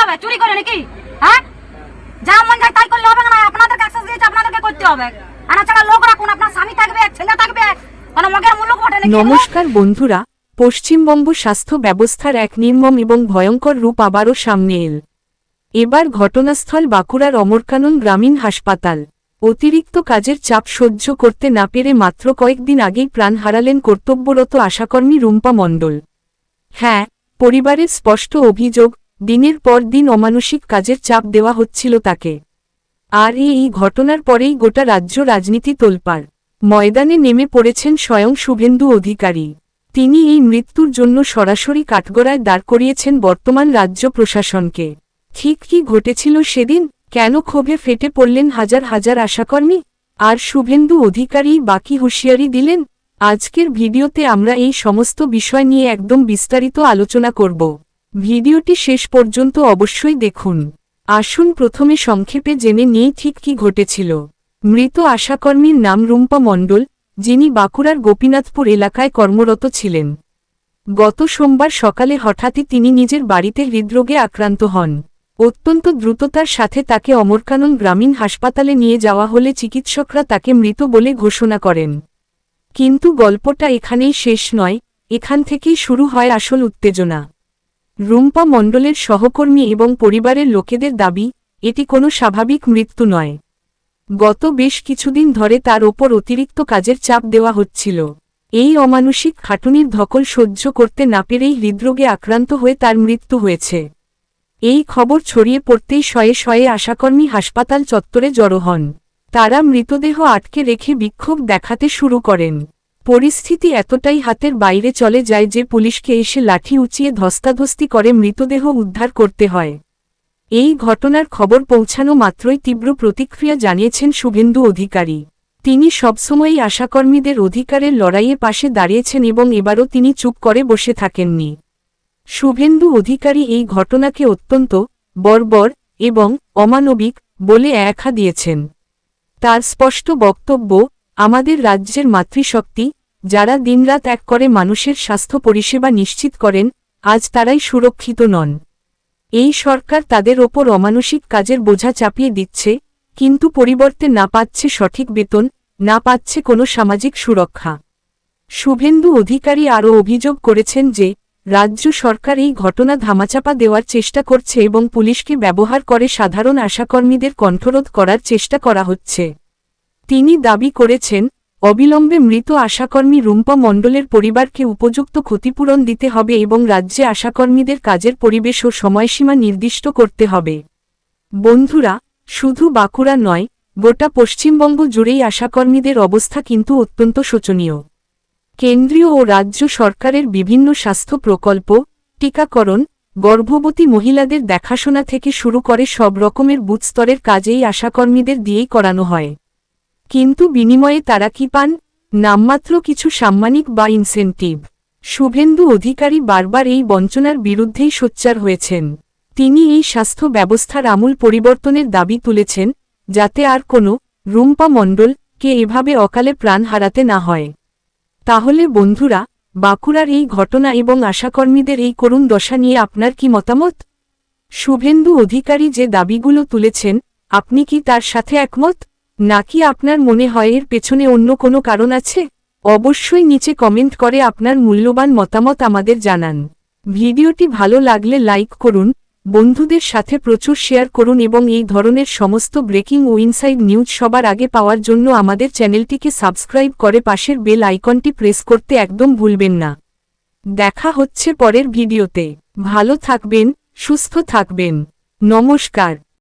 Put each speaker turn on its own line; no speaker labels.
হবে? চুরি করে নাকি? হ্যাঁ, যা মন যায় তাই করলে হবে না। আপনাদেরকে অ্যাক্সেস দিয়েছে, আপনাদেরকে করতে হবে। আর ছাড়া লোক রাখুন, আপনার স্বামী থাকবে, ছেলে থাকবে, কোনো মগের মুলুক বটে নাকি?
নমস্কার বন্ধুরা, পশ্চিমবঙ্গ স্বাস্থ্য ব্যবস্থার এক নির্মম এবং ভয়ঙ্কর রূপ আবারও সামনে এল। এবার ঘটনাস্থল বাঁকুড়ার অমরকানন গ্রামীণ হাসপাতাল। অতিরিক্ত কাজের চাপ সহ্য করতে না পেরে মাত্র কয়েকদিন আগেই প্রাণ হারালেন কর্তব্যরত আশাকর্মী রুম্পা মণ্ডল। হ্যাঁ, পরিবারের স্পষ্ট অভিযোগ, দিনের পর দিন অমানসিক কাজের চাপ দেওয়া হচ্ছিল তাকে। আর এই ঘটনার পরেই গোটা রাজ্য রাজনীতি তোলপাড়। ময়দানে নেমে পড়েছেন স্বয়ং শুভেন্দু অধিকারী। তিনি এই মৃত্যুর জন্য সরাসরি কাঠগড়ায় দাঁড় করিয়েছেন বর্তমান রাজ্য প্রশাসনকে। ঠিক কি ঘটেছিল সেদিন? কেন ক্ষোভে ফেটে পড়লেন হাজার হাজার আশাকর্মী? আর শুভেন্দু অধিকারী বাকি হুঁশিয়ারি দিলেন? আজকের ভিডিওতে আমরা এই সমস্ত বিষয় নিয়ে একদম বিস্তারিত আলোচনা করব। ভিডিওটি শেষ পর্যন্ত অবশ্যই দেখুন। আসুন প্রথমে সংক্ষেপে জেনে নিই ঠিক কি ঘটেছিল। মৃত আশাকর্মীর নাম রুম্পা মণ্ডল, যিনি বাঁকুড়ার গোপীনাথপুর এলাকায় কর্মরত ছিলেন। গত সোমবার সকালে হঠাৎই তিনি নিজের বাড়িতে হৃদরোগে আক্রান্ত হন। অত্যন্ত দ্রুততার সাথে তাকে অমরকানন গ্রামীণ হাসপাতালে নিয়ে যাওয়া হলে চিকিৎসকরা তাকে মৃত বলে ঘোষণা করেন। কিন্তু গল্পটা এখানেই শেষ নয়, এখান থেকেই শুরু হয় আসল উত্তেজনা। রুম্পা মণ্ডলের সহকর্মী এবং পরিবারের লোকেদের দাবি, এটি কোনো স্বাভাবিক মৃত্যু নয়। গত বেশ কিছুদিন ধরে তার ওপর অতিরিক্ত কাজের চাপ দেওয়া হচ্ছিল। এই অমানসিক খাটুনির ধকল সহ্য করতে না পেরেই হৃদরোগে আক্রান্ত হয়ে তার মৃত্যু হয়েছে। এই খবর ছড়িয়ে পড়তেই শয়ে শয়ে আশাকর্মী হাসপাতাল চত্বরে জড়ো হন। তারা মৃতদেহ আটকে রেখে বিক্ষোভ দেখাতে শুরু করেন। পরিস্থিতি এতটাই হাতের বাইরে চলে যায় যে পুলিশকে এসে লাঠি উঁচিয়ে ধস্তাধস্তি করে মৃতদেহ উদ্ধার করতে হয়। এই ঘটনার খবর পৌঁছানো মাত্রই তীব্র প্রতিক্রিয়া জানিয়েছেন শুভেন্দু অধিকারী। তিনি সবসময়ই আশাকর্মীদের অধিকারের লড়াইয়ে পাশে দাঁড়িয়েছেন এবং এবারও তিনি চুপ করে বসে থাকেননি। শুভেন্দু অধিকারী এই ঘটনাকে অত্যন্ত বর্বর এবং অমানবিক বলে আখ্যা দিয়েছেন। তার স্পষ্ট বক্তব্য, আমাদের রাজ্যের মাতৃশক্তি, যারা দিনরাত এক করে মানুষের স্বাস্থ্য পরিষেবা নিশ্চিত করেন, আজ তারাই সুরক্ষিত নন। এই সরকার তাদের ওপর অমানসিক কাজের বোঝা চাপিয়ে দিচ্ছে, কিন্তু পরিবর্তে না পাচ্ছে সঠিক বেতন, না পাচ্ছে কোনো সামাজিক সুরক্ষা। শুভেন্দু অধিকারী আরও অভিযোগ করেছেন যে রাজ্য সরকার এই ঘটনা ধামাচাপা দেওয়ার চেষ্টা করছে এবং পুলিশকে ব্যবহার করে সাধারণ আশাকর্মীদের কণ্ঠরোধ করার চেষ্টা করা হচ্ছে। তিনি দাবি করেছেন, অবিলম্বে মৃত আশাকর্মী রুম্পা মণ্ডলের পরিবারকে উপযুক্ত ক্ষতিপূরণ দিতে হবে এবং রাজ্যে আশাকর্মীদের কাজের পরিবেশ ও সময়সীমা নির্দিষ্ট করতে হবে। বন্ধুরা, শুধু বাঁকুড়া নয়, গোটা পশ্চিমবঙ্গ জুড়েই আশাকর্মীদের অবস্থা কিন্তু অত্যন্ত শোচনীয়। কেন্দ্রীয় ও রাজ্য সরকারের বিভিন্ন স্বাস্থ্য প্রকল্প, টিকাকরণ, গর্ভবতী মহিলাদের দেখাশোনা থেকে শুরু করে সব রকমের বুথ স্তরের কাজ এই আশাকর্মীদের দিয়েই করানো হয়। কিন্তু বিনিময়ে তারা কি পান? নামমাত্র কিছু সাম্মানিক বা ইনসেন্টিভ। শুভেন্দু অধিকারী বারবার এই বঞ্চনার বিরুদ্ধেই সোচ্চার হয়েছেন। তিনি এই স্বাস্থ্য ব্যবস্থার আমূল পরিবর্তনের দাবি তুলেছেন, যাতে আর কোনো রুম্পা মণ্ডলকে এভাবে অকালে প্রাণ হারাতে না হয়। তাহলে বন্ধুরা, বাঁকুড়ার এই ঘটনা এবং আশাকর্মীদের এই করুণ দশা নিয়ে আপনার কি মতামত? শুভেন্দু অধিকারী যে দাবিগুলো তুলেছেন, আপনি কি তার সাথে একমত? নাকি আপনার মনে হয় এর পেছনে অন্য কোনো কারণ আছে? অবশ্যই নিচে কমেন্ট করে আপনার মূল্যবান মতামত আমাদের জানান। ভিডিওটি ভালো লাগলে লাইক করুন, বন্ধুদের সাথে প্রচুর শেয়ার করুন এবং এই ধরনের সমস্ত ব্রেকিং ও ইনসাইড নিউজ সবার আগে পাওয়ার জন্য আমাদের চ্যানেলটিকে সাবস্ক্রাইব করে পাশের বেল আইকনটি প্রেস করতে একদম ভুলবেন না। দেখা হচ্ছে পরের ভিডিওতে। ভালো থাকবেন, সুস্থ থাকবেন। নমস্কার।